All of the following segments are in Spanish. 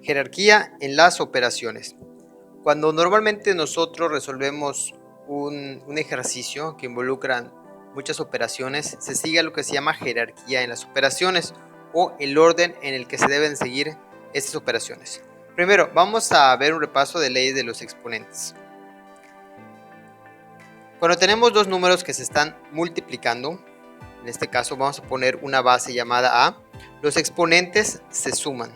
Jerarquía en las operaciones. Cuando normalmente nosotros resolvemos un ejercicio que involucra muchas operaciones, se sigue lo que se llama jerarquía en las operaciones o el orden en el que se deben seguir estas operaciones. Primero, vamos a ver un repaso de leyes de los exponentes. Cuando tenemos dos números que se están multiplicando, en este caso vamos a poner una base llamada A, los exponentes se suman.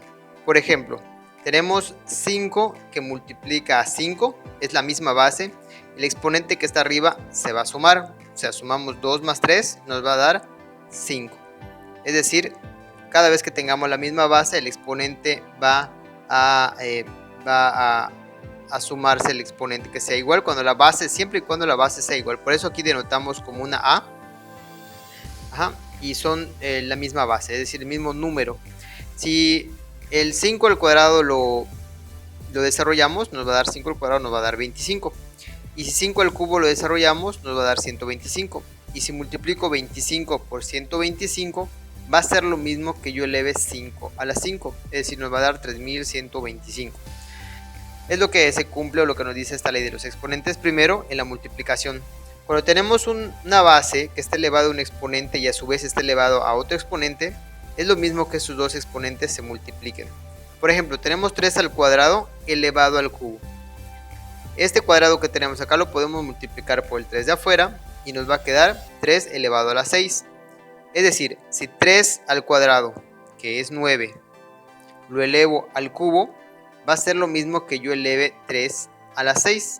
Por ejemplo, tenemos 5 que multiplica a 5, es la misma base, el exponente que está arriba se va a sumar, o sea, sumamos 2 más 3, nos va a dar 5. Es decir, cada vez que tengamos la misma base, el exponente va a sumarse el exponente que sea igual, siempre y cuando la base sea igual. Por eso aquí denotamos como una A. Y son la misma base, es decir, el mismo número. Si el 5 al cuadrado lo desarrollamos, nos va a dar 5 al cuadrado, nos va a dar 25. Y si 5 al cubo lo desarrollamos, nos va a dar 125. Y si multiplico 25 por 125, va a ser lo mismo que yo eleve 5 a la 5. Es decir, nos va a dar 3125. Es lo que se cumple o lo que nos dice esta ley de los exponentes primero en la multiplicación. Cuando tenemos una base que esté elevado a un exponente y a su vez esté elevado a otro exponente, es lo mismo que sus dos exponentes se multipliquen. Por ejemplo, tenemos 3 al cuadrado elevado al cubo. Este cuadrado que tenemos acá lo podemos multiplicar por el 3 de afuera y nos va a quedar 3 elevado a la 6. Es decir, si 3 al cuadrado, que es 9, lo elevo al cubo, va a ser lo mismo que yo eleve 3 a la 6.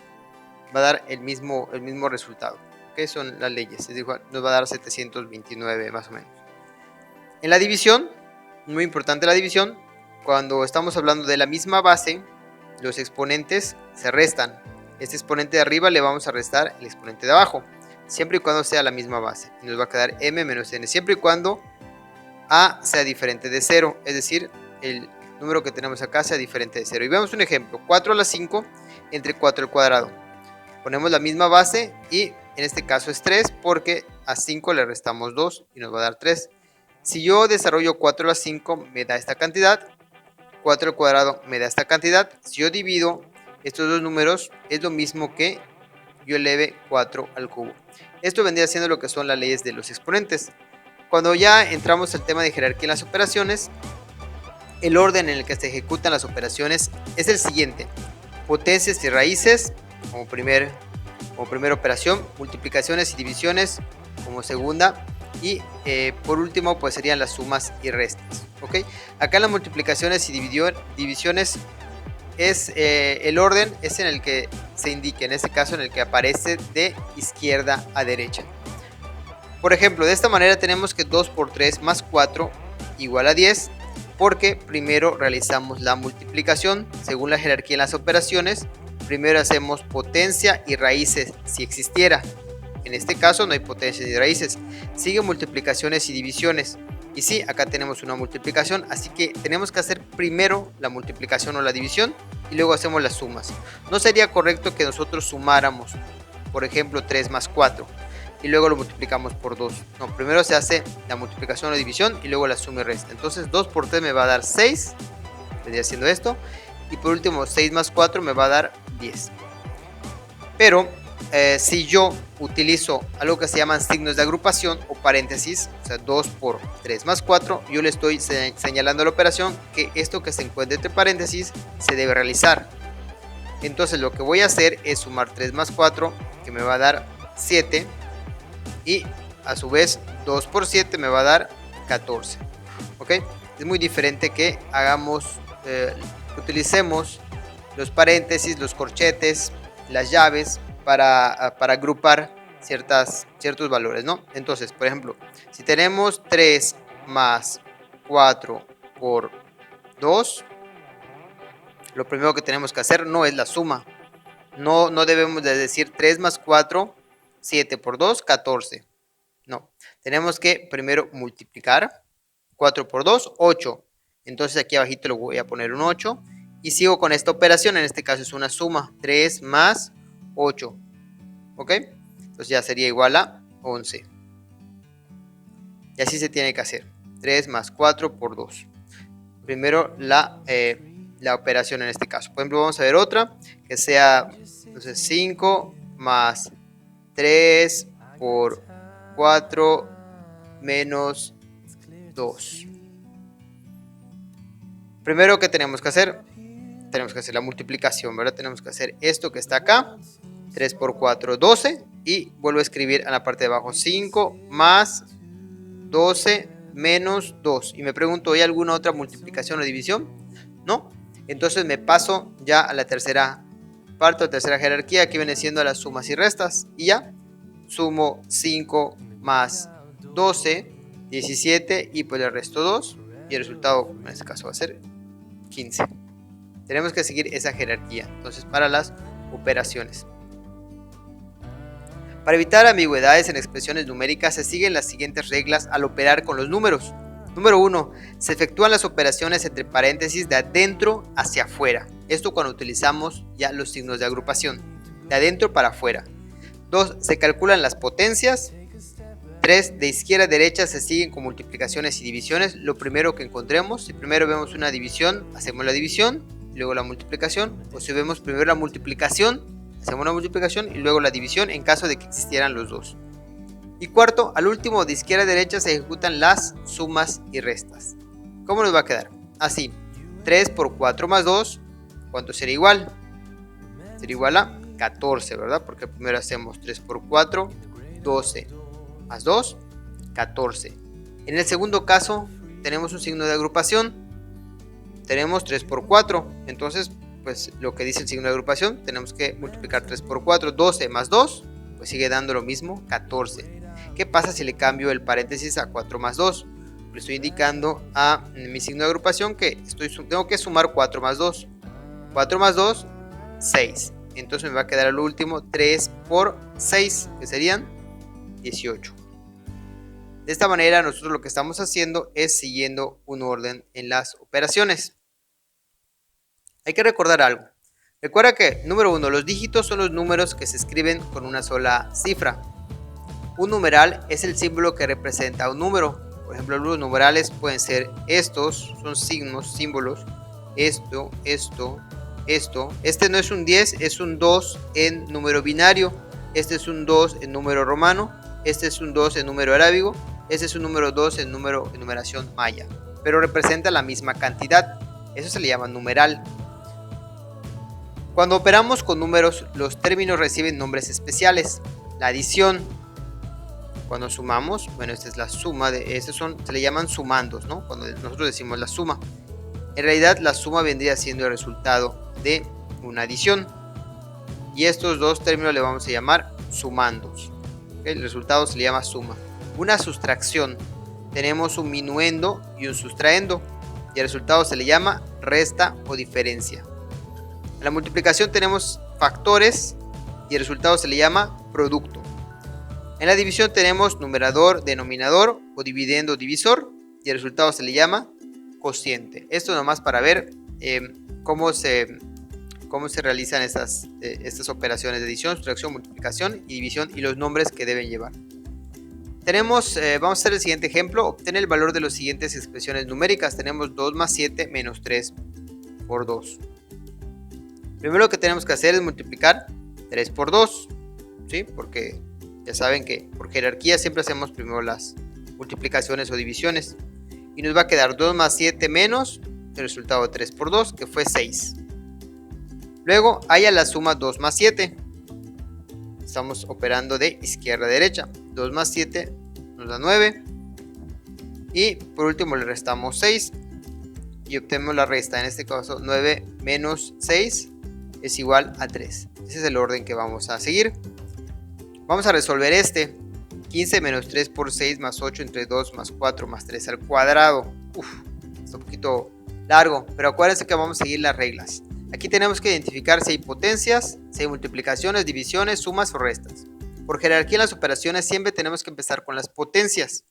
Va a dar el mismo resultado. ¿Okay? Son las leyes. Es decir, nos va a dar 729 más o menos. En la división, muy importante la división, cuando estamos hablando de la misma base, los exponentes se restan. Este exponente de arriba le vamos a restar el exponente de abajo, siempre y cuando sea la misma base. Y nos va a quedar m menos n, siempre y cuando a sea diferente de 0, es decir, el número que tenemos acá sea diferente de 0. Y vemos un ejemplo, 4 a la 5 entre 4 al cuadrado. Ponemos la misma base y en este caso es 3 porque a 5 le restamos 2 y nos va a dar 3. Si yo desarrollo 4 a la 5 me da esta cantidad, 4 al cuadrado me da esta cantidad. Si yo divido estos dos números es lo mismo que yo eleve 4 al cubo. Esto vendría siendo lo que son las leyes de los exponentes. Cuando ya entramos al tema de jerarquía en las operaciones, el orden en el que se ejecutan las operaciones es el siguiente: potencias y raíces como primera operación, multiplicaciones y divisiones como segunda, y por último pues serían las sumas y restas. ¿Okay? Acá en las multiplicaciones y divisiones es el orden es en el que se indica, en este caso en el que aparece de izquierda a derecha. Por ejemplo, de esta manera tenemos que 2 por 3 más 4 igual a 10, porque primero realizamos la multiplicación según la jerarquía en las operaciones. Primero hacemos potencia y raíces si existiera. En este caso no hay potencias ni raíces. Sigue multiplicaciones y divisiones. Y sí, acá tenemos una multiplicación, así que tenemos que hacer primero la multiplicación o la división y luego hacemos las sumas. No sería correcto que nosotros sumáramos, por ejemplo, 3 más 4 y luego lo multiplicamos por 2. No, primero se hace la multiplicación o la división y luego la suma y resta. Entonces 2 por 3 me va a dar 6, vendría haciendo esto. Y por último 6 más 4 me va a dar 10. Pero si yo utilizo algo que se llaman signos de agrupación o paréntesis, o sea 2 por 3 más 4, yo le estoy señalando a la operación que esto que se encuentra entre paréntesis se debe realizar. Entonces lo que voy a hacer es sumar 3 más 4, que me va a dar 7, y a su vez 2 por 7 me va a dar 14. ¿Ok? Es muy diferente que utilicemos los paréntesis, los corchetes, las llaves para agrupar ciertos valores, ¿no? Entonces, por ejemplo, si tenemos 3 más 4 por 2, lo primero que tenemos que hacer no es la suma. No debemos de decir 3 más 4, 7 por 2, 14. No, tenemos que primero multiplicar. 4 por 2, 8. Entonces aquí abajito le voy a poner un 8 y sigo con esta operación. En este caso es una suma, 3 más 8. ¿Ok? Entonces ya sería igual a 11. Y así se tiene que hacer. 3 más 4 por 2. Primero la la operación en este caso. Por ejemplo, vamos a ver otra que sea, entonces 5 más 3 por 4 menos 2. Primero, ¿qué tenemos que hacer? Tenemos que hacer la multiplicación, ¿verdad? Tenemos que hacer esto que está acá. 3 por 4, 12. Y vuelvo a escribir en la parte de abajo 5 más 12 menos 2. Y me pregunto, ¿hay alguna otra multiplicación o división? No. Entonces me paso ya a la tercera parte o tercera jerarquía, que viene siendo las sumas y restas. Y ya sumo 5 más 12, 17, y pues le resto 2. Y el resultado en este caso va a ser 15. Tenemos que seguir esa jerarquía. Entonces, para las operaciones, para evitar ambigüedades en expresiones numéricas, se siguen las siguientes reglas al operar con los números. Número 1. Se efectúan las operaciones entre paréntesis de adentro hacia afuera. Esto cuando utilizamos ya los signos de agrupación. De adentro para afuera. 2. Se calculan las potencias. 3. De izquierda a derecha se siguen con multiplicaciones y divisiones. Lo primero que encontremos. Si primero vemos una división, hacemos la división, y luego la multiplicación. O si vemos primero la multiplicación, hacemos una multiplicación y luego la división en caso de que existieran los dos. Y cuarto, al último de izquierda a derecha se ejecutan las sumas y restas. ¿Cómo nos va a quedar? Así, 3 por 4 más 2, ¿cuánto sería igual? Sería igual a 14, ¿verdad? Porque primero hacemos 3 por 4, 12, más 2, 14. En el segundo caso, tenemos un signo de agrupación. Tenemos 3 por 4, entonces pues lo que dice el signo de agrupación, tenemos que multiplicar 3 por 4, 12 más 2, pues sigue dando lo mismo, 14. ¿Qué pasa si le cambio el paréntesis a 4 más 2? Le estoy indicando a mi signo de agrupación que tengo que sumar 4 más 2. 4 más 2, 6. Entonces me va a quedar al último 3 por 6, que serían 18. De esta manera nosotros lo que estamos haciendo es siguiendo un orden en las operaciones. Hay que recordar algo. Recuerda que, número 1, los dígitos son los números que se escriben con una sola cifra. Un numeral es el símbolo que representa un número. Por ejemplo, los numerales pueden ser estos, son signos, símbolos. Esto, esto, esto. Este no es un 10, es un 2 en número binario. Este es un 2 en número romano. Este es un 2 en número arábigo. Este es un número 2 en numeración maya. Pero representa la misma cantidad. Eso se le llama numeral. Cuando operamos con números, los términos reciben nombres especiales. La adición, cuando sumamos, bueno, esta es la suma, se le llaman sumandos, ¿no? Cuando nosotros decimos la suma. En realidad, la suma vendría siendo el resultado de una adición. Y estos dos términos le vamos a llamar sumandos. ¿Okay? El resultado se le llama suma. Una sustracción, tenemos un minuendo y un sustraendo. Y el resultado se le llama resta o diferencia. En la multiplicación tenemos factores y el resultado se le llama producto. En la división tenemos numerador, denominador o dividendo, divisor, y el resultado se le llama cociente. Esto nomás para ver cómo se realizan estas operaciones de adición, sustracción, multiplicación y división y los nombres que deben llevar. Vamos a hacer el siguiente ejemplo. Obtener el valor de las siguientes expresiones numéricas. Tenemos 2 más 7 menos 3 por 2. Primero lo que tenemos que hacer es multiplicar 3 por 2, ¿sí? Porque ya saben que por jerarquía siempre hacemos primero las multiplicaciones o divisiones. Y nos va a quedar 2 más 7 menos el resultado de 3 por 2, que fue 6. Luego haya la suma 2 más 7. Estamos operando de izquierda a derecha. 2 más 7 nos da 9. Y por último le restamos 6. Y obtenemos la resta. En este caso 9 menos 6 es igual a 3. Ese es el orden que vamos a seguir. Vamos a resolver este. 15 menos 3 por 6 más 8 entre 2 más 4 más 3 al cuadrado. Está un poquito largo, pero acuérdense que vamos a seguir las reglas. Aquí tenemos que identificar si hay potencias, si hay multiplicaciones, divisiones, sumas o restas. Por jerarquía en las operaciones siempre tenemos que empezar con las potencias.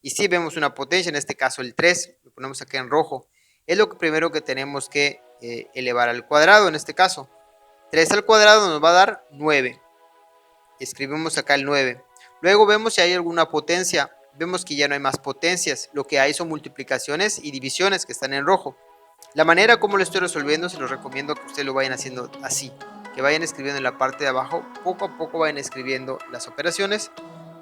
Y si vemos una potencia, en este caso el 3, lo ponemos aquí en rojo, es lo primero que tenemos que elevar al cuadrado en este caso. 3 al cuadrado nos va a dar 9. Escribimos acá el 9. Luego vemos si hay alguna potencia. Vemos que ya no hay más potencias. Lo que hay son multiplicaciones y divisiones que están en rojo. La manera como lo estoy resolviendo se los recomiendo que ustedes lo vayan haciendo así, que vayan escribiendo en la parte de abajo, poco a poco vayan escribiendo las operaciones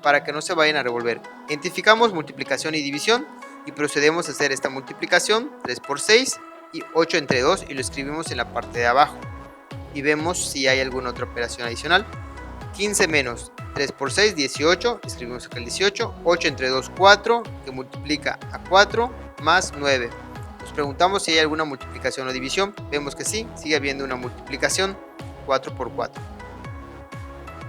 para que no se vayan a revolver. Identificamos multiplicación y división y procedemos a hacer esta multiplicación, 3 por 6 y 8 entre 2, y lo escribimos en la parte de abajo y vemos si hay alguna otra operación adicional. 15 menos 3 por 6, 18, escribimos acá el 18, 8 entre 2, 4, que multiplica a 4, más 9. Nos preguntamos si hay alguna multiplicación o división, vemos que sí, sigue habiendo una multiplicación, 4 por 4.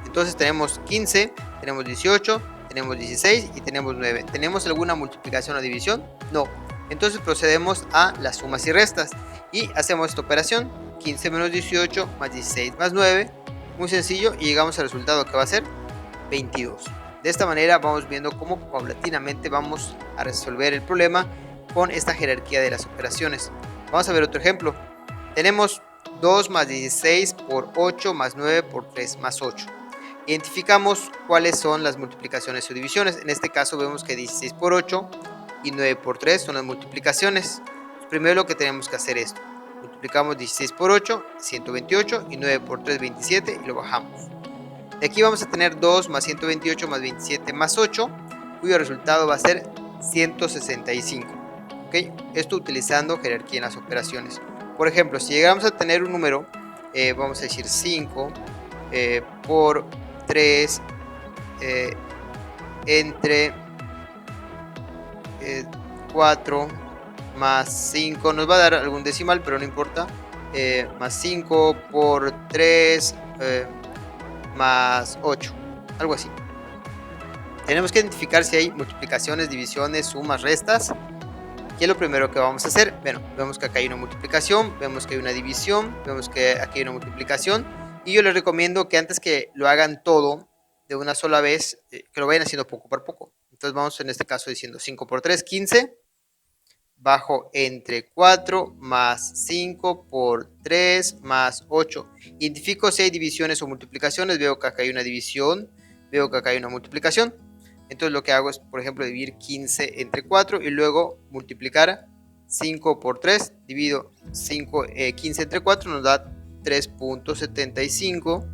Entonces tenemos 15, tenemos 18, tenemos 16 y tenemos 9. ¿Tenemos alguna multiplicación o división? No. Entonces procedemos a las sumas y restas y hacemos esta operación, 15 menos 18 más 16 más 9, muy sencillo, y llegamos al resultado que va a ser 22. De esta manera vamos viendo cómo paulatinamente vamos a resolver el problema con esta jerarquía de las operaciones. Vamos a ver otro ejemplo. Tenemos 2 más 16 por 8 más 9 por 3 más 8. Identificamos cuáles son las multiplicaciones o divisiones. En este caso vemos que 16 por 8 y 9 por 3 son las multiplicaciones. Primero lo que tenemos que hacer es esto. Multiplicamos 16 por 8, 128, y 9 por 3, 27, y lo bajamos. De aquí vamos a tener 2 más 128 más 27 más 8, cuyo resultado va a ser 165. ¿Okay? Esto utilizando jerarquía en las operaciones. Por ejemplo, si llegamos a tener un número, vamos a decir 5 por 3 entre 4 más 5, nos va a dar algún decimal, pero no importa, más 5 por 3 más 8, algo así. Tenemos que identificar si hay multiplicaciones, divisiones, sumas, restas. ¿Qué es lo primero que vamos a hacer? Bueno, vemos que acá hay una multiplicación, vemos que hay una división, vemos que aquí hay una multiplicación, y yo les recomiendo que antes que lo hagan todo de una sola vez, que lo vayan haciendo poco por poco. Entonces vamos en este caso diciendo 5 por 3, 15, bajo entre 4 más 5 por 3 más 8. Identifico si hay divisiones o multiplicaciones, veo que acá hay una división, veo que acá hay una multiplicación. Entonces lo que hago es, por ejemplo, dividir 15 entre 4 y luego multiplicar 5 por 3. Divido 15 entre 4, nos da 3.75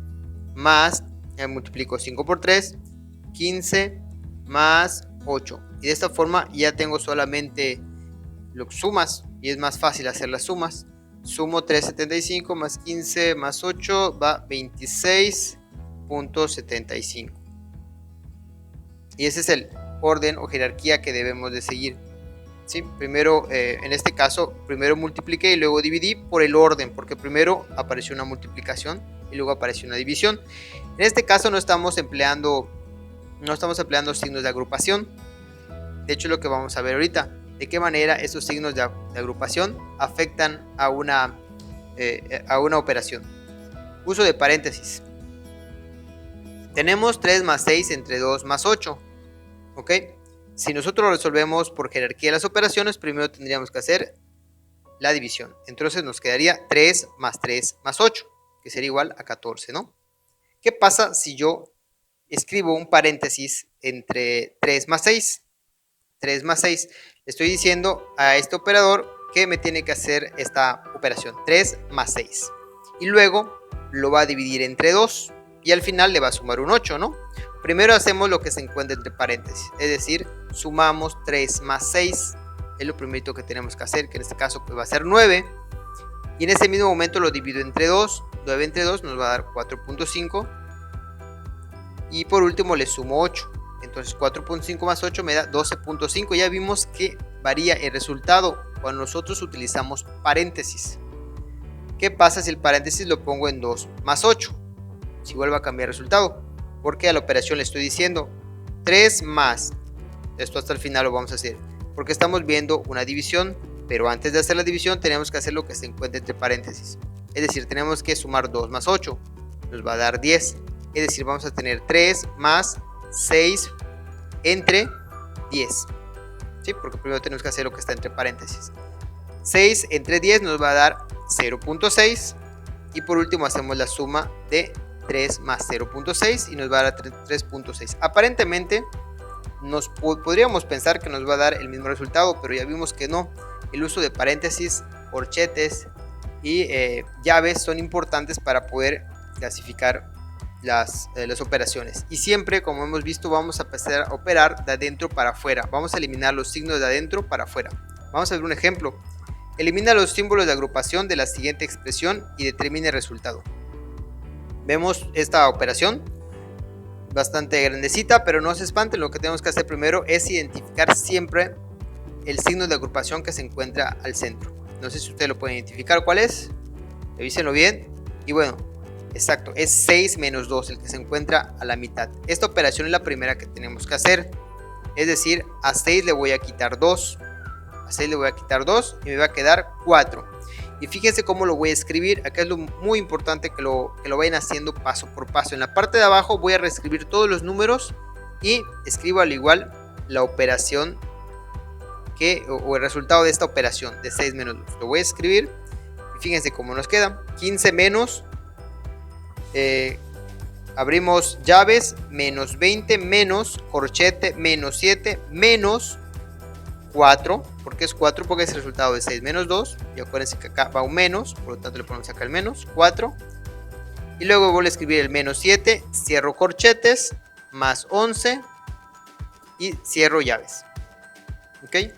más, multiplico 5 por 3, 15 más 8. Y de esta forma ya tengo solamente las sumas y es más fácil hacer las sumas. Sumo 3.75 más 15 más 8, va 26.75. Y ese es el orden o jerarquía que debemos de seguir. ¿Sí? Primero, en este caso, primero multipliqué y luego dividí por el orden, porque primero apareció una multiplicación y luego apareció una división. En este caso no estamos empleando signos de agrupación. De hecho, lo que vamos a ver ahorita, de qué manera esos signos de agrupación afectan a una operación. Uso de paréntesis. Tenemos 3 más 6 entre 2 más 8. ¿Ok? Si nosotros lo resolvemos por jerarquía de las operaciones, primero tendríamos que hacer la división. Entonces nos quedaría 3 más 3 más 8, que sería igual a 14, ¿no? ¿Qué pasa si yo escribo un paréntesis entre 3 más 6? 3 más 6. Le estoy diciendo a este operador que me tiene que hacer esta operación, 3 más 6. Y luego lo va a dividir entre 2. Y al final le va a sumar un 8, ¿no? Primero hacemos lo que se encuentra entre paréntesis, es decir, sumamos 3 más 6, es lo primero que tenemos que hacer, que en este caso pues va a ser 9, y en ese mismo momento lo divido entre 2, 9 entre 2 nos va a dar 4.5, y por último le sumo 8, entonces 4.5 más 8 me da 12.5, ya vimos que varía el resultado cuando nosotros utilizamos paréntesis. ¿Qué pasa si el paréntesis lo pongo en 2 más 8? Si vuelve a cambiar el resultado, porque a la operación le estoy diciendo 3 más, esto hasta el final lo vamos a hacer, porque estamos viendo una división, pero antes de hacer la división tenemos que hacer lo que se encuentra entre paréntesis, es decir, tenemos que sumar 2 más 8, nos va a dar 10, es decir, vamos a tener 3 más 6 entre 10, ¿sí? Porque primero tenemos que hacer lo que está entre paréntesis. 6 entre 10 nos va a dar 0.6, y por último hacemos la suma de 3 más 0.6 y nos va a dar 3.6. Aparentemente podríamos pensar que nos va a dar el mismo resultado, pero ya vimos que no. El uso de paréntesis corchetes y llaves son importantes para poder clasificar las operaciones. Y siempre, como hemos visto, vamos a empezar a operar de adentro para afuera. Vamos a eliminar los signos de adentro para afuera. Vamos a ver un ejemplo. Elimina los símbolos de agrupación de la siguiente expresión y determine el resultado. Vemos esta operación bastante grandecita, pero no se espanten. Lo que tenemos que hacer primero es identificar siempre el signo de agrupación que se encuentra al centro. No sé si ustedes lo pueden identificar cuál es. Revísenlo bien. Y bueno, exacto, es 6 menos 2 el que se encuentra a la mitad. Esta operación es la primera que tenemos que hacer. Es decir, a 6 le voy a quitar 2. A 6 le voy a quitar 2 y me va a quedar 4. Y fíjense cómo lo voy a escribir. Acá es lo muy importante que lo vayan haciendo paso por paso. En la parte de abajo voy a reescribir todos los números y escribo al igual la operación o el resultado de esta operación de 6 menos 2. Lo voy a escribir y fíjense cómo nos queda. 15 menos, abrimos llaves, menos 20 menos corchete, menos 7 menos 4. ¿Por qué es 4? Porque es el resultado de 6 menos 2. Y acuérdense que acá va un menos, por lo tanto le ponemos acá el menos 4. Y luego voy a escribir el menos 7, cierro corchetes, más 11 y cierro llaves. ¿Ok?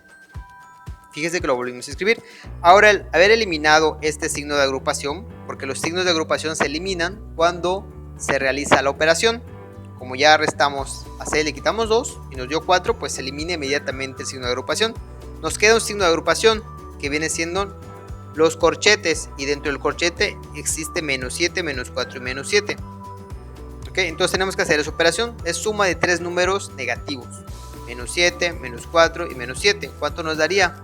Fíjense que lo volvimos a escribir. Ahora, al haber eliminado este signo de agrupación, porque los signos de agrupación se eliminan cuando se realiza la operación. Como ya restamos a 6, le quitamos 2 y nos dio 4, pues se elimina inmediatamente el signo de agrupación. Nos queda un signo de agrupación que viene siendo los corchetes, y dentro del corchete existe menos 7, menos 4 y menos 7. ¿Ok? Entonces tenemos que hacer esa operación. Es suma de 3 números negativos. Menos 7, menos 4 y menos 7. ¿Cuánto nos daría?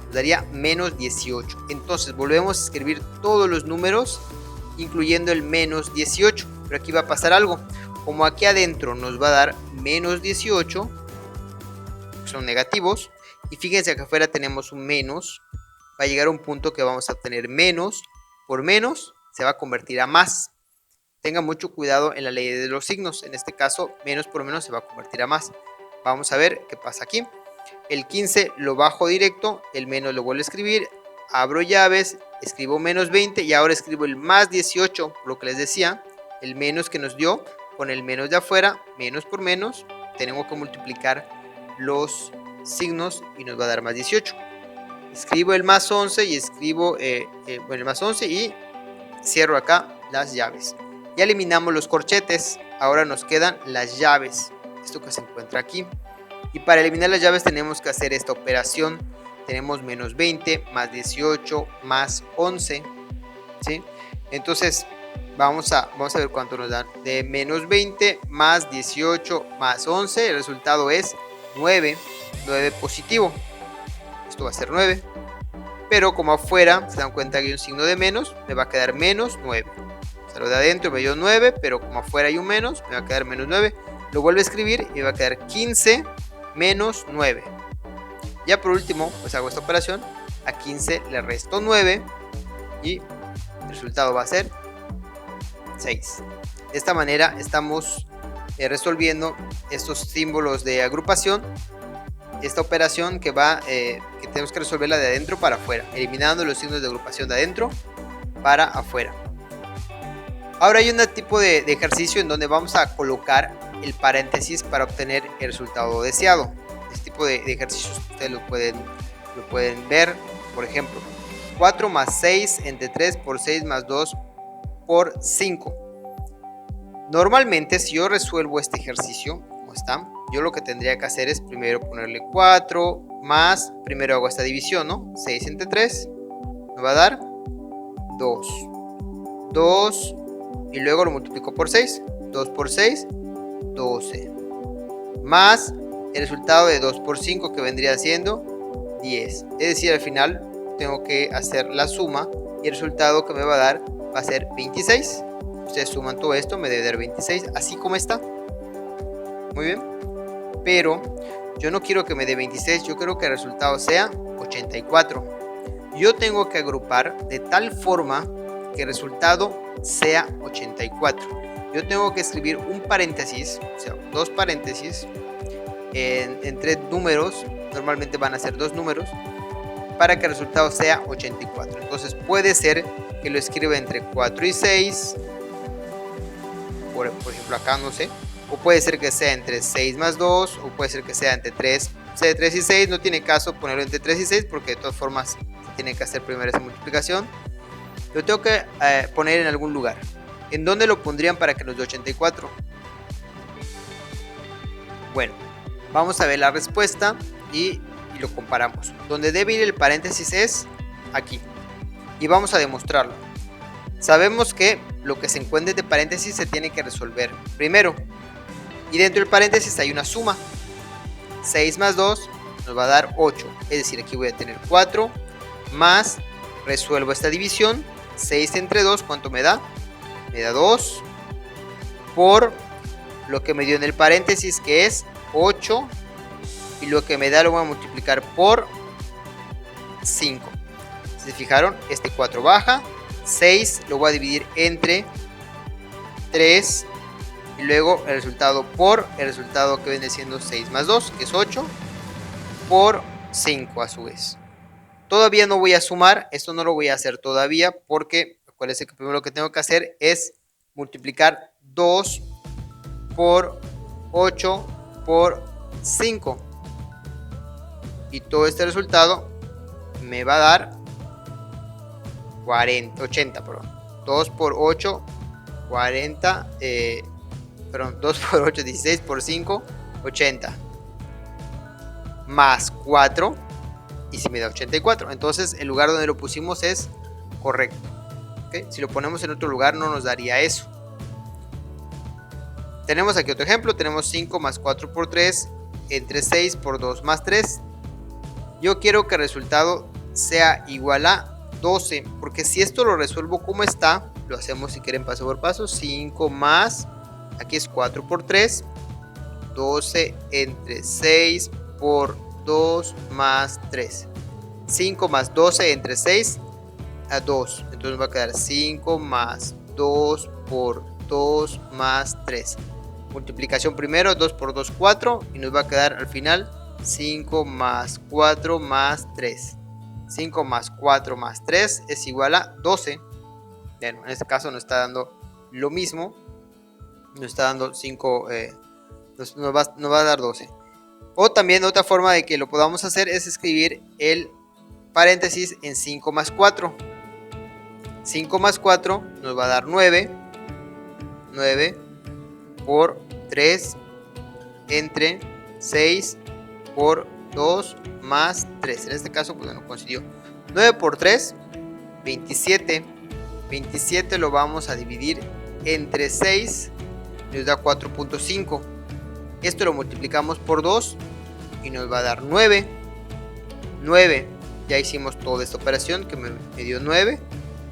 Nos daría menos 18. Entonces volvemos a escribir todos los números, incluyendo el menos 18. Pero aquí va a pasar algo. Como aquí adentro nos va a dar menos 18, son negativos, y fíjense que afuera tenemos un menos, va a llegar a un punto que vamos a obtener menos por menos, se va a convertir a más. Tengan mucho cuidado en la ley de los signos. En este caso, menos por menos se va a convertir a más. Vamos a ver qué pasa aquí. El 15 lo bajo directo, el menos lo vuelvo a escribir, abro llaves, escribo menos 20 y ahora escribo el más 18, lo que les decía, el menos que nos dio con el menos de afuera, menos por menos, tenemos que multiplicar los signos y nos va a dar más 18. Escribo el más 11 y escribo el más 11 y cierro acá las llaves. Ya eliminamos los corchetes, ahora nos quedan las llaves, esto que se encuentra aquí. Y para eliminar las llaves tenemos que hacer esta operación. Tenemos menos 20, más 18, más 11, ¿sí? Entonces vamos a ver cuánto nos dan. De menos 20 más 18 más 11, el resultado es 9. 9 positivo. Esto va a ser 9. Pero como afuera se dan cuenta que hay un signo de menos, me va a quedar menos 9. O sea, lo de adentro me dio 9, pero como afuera hay un menos, me va a quedar menos 9. Lo vuelvo a escribir y me va a quedar 15 menos 9. Ya por último, pues hago esta operación. A 15 le resto 9 y el resultado va a ser 6. De esta manera estamos resolviendo estos símbolos de agrupación. Esta operación que tenemos que resolverla de adentro para afuera, eliminando los signos de agrupación de adentro para afuera. Ahora hay un tipo de ejercicio en donde vamos a colocar el paréntesis para obtener el resultado deseado. Este tipo de ejercicios ustedes lo pueden ver. Por ejemplo, 4 más 6 entre 3 por 6 más 2 por 5. Normalmente, si yo resuelvo este ejercicio, como está, yo lo que tendría que hacer es primero ponerle 4 más, primero hago esta división, ¿no? 6 entre 3 me va a dar 2. 2 y luego lo multiplico por 6. 2 por 6, 12. Más el resultado de 2 por 5 que vendría siendo 10. Es decir, al final tengo que hacer la suma y el resultado que me va a dar va a ser 26. Ustedes suman todo esto, me debe dar 26, así como está. Muy bien. Pero yo no quiero que me dé 26, yo quiero que el resultado sea 84. Yo tengo que agrupar de tal forma que el resultado sea 84. Yo tengo que escribir un paréntesis, o sea, dos paréntesis entre números. Normalmente van a ser dos números. para que el resultado sea 84. Entonces puede ser que lo escriba entre 4 y 6, por ejemplo acá, no sé, o puede ser que sea entre 6 más 2, o puede ser que sea entre 3 y 6, no tiene caso ponerlo entre 3 y 6 porque de todas formas tiene que hacer primero esa multiplicación. Lo tengo que poner en algún lugar. ¿En dónde lo pondrían para que nos dé 84? Bueno, vamos a ver la respuesta y lo comparamos. Donde debe ir el paréntesis es aquí. Y vamos a demostrarlo. Sabemos que lo que se encuentre de paréntesis se tiene que resolver primero. Y dentro del paréntesis hay una suma. 6 más 2 nos va a dar 8. Es decir, aquí voy a tener 4 más, resuelvo esta división. 6 entre 2, ¿cuánto me da? Me da 2 por lo que me dio en el paréntesis, que es 8. Y lo que me da lo voy a multiplicar por 5. ¿Se fijaron? Este 4 baja. 6 lo voy a dividir entre 3. Y luego el resultado por el resultado que viene siendo 6 más 2, que es 8. Por 5 a su vez. Todavía no voy a sumar. Esto no lo voy a hacer todavía porque acuérdense que primero lo que tengo que hacer es multiplicar 2 por 8 por 5. Y todo este resultado me va a dar 80, perdón. 2 por 8, 40, perdón, 2 por 8, 16 por 5, 80. Más 4, y si me da 84. Entonces el lugar donde lo pusimos es correcto. ¿Okay? Si lo ponemos en otro lugar no nos daría eso. Tenemos aquí otro ejemplo. Tenemos 5 más 4 por 3, entre 6 por 2 más 3. Yo quiero que el resultado sea igual a 12, porque si esto lo resuelvo como está, lo hacemos si quieren paso por paso. 5 más, aquí es 4 por 3, 12 entre 6 por 2 más 3. 5 más 12 entre 6 a 2. Entonces va a quedar 5 más 2 por 2 más 3. Multiplicación primero, 2 por 2, 4. Y nos va a quedar al final 5 más 4 más 3. 5 más 4 más 3 es igual a 12. Bueno, en este caso nos está dando lo mismo. Nos está dando 5. Nos va a dar 12. O también otra forma de que lo podamos hacer es escribir el paréntesis en 5 más 4. 5 más 4 nos va a dar 9. 9 por 3 entre 6 por 2 más 3. En este caso, pues no coincidió. 9 por 3, 27. 27 lo vamos a dividir entre 6. Nos da 4.5. Esto lo multiplicamos por 2 y nos va a dar 9. 9. Ya hicimos toda esta operación que me dio 9.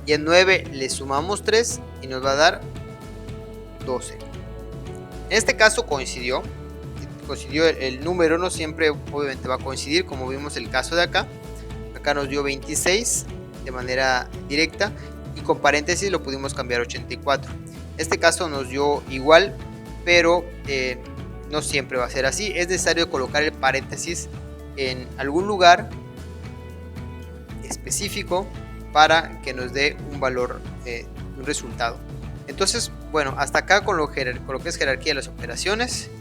Y en 9 le sumamos 3 y nos va a dar 12. En este caso coincidió el número, no siempre obviamente va a coincidir, como vimos el caso de acá. Acá nos dio 26 de manera directa y con paréntesis lo pudimos cambiar a 84. Este caso nos dio igual, pero no siempre va a ser así. Es necesario colocar el paréntesis en algún lugar específico para que nos dé un valor, un resultado. Entonces, bueno, hasta acá con lo que es jerarquía de las operaciones.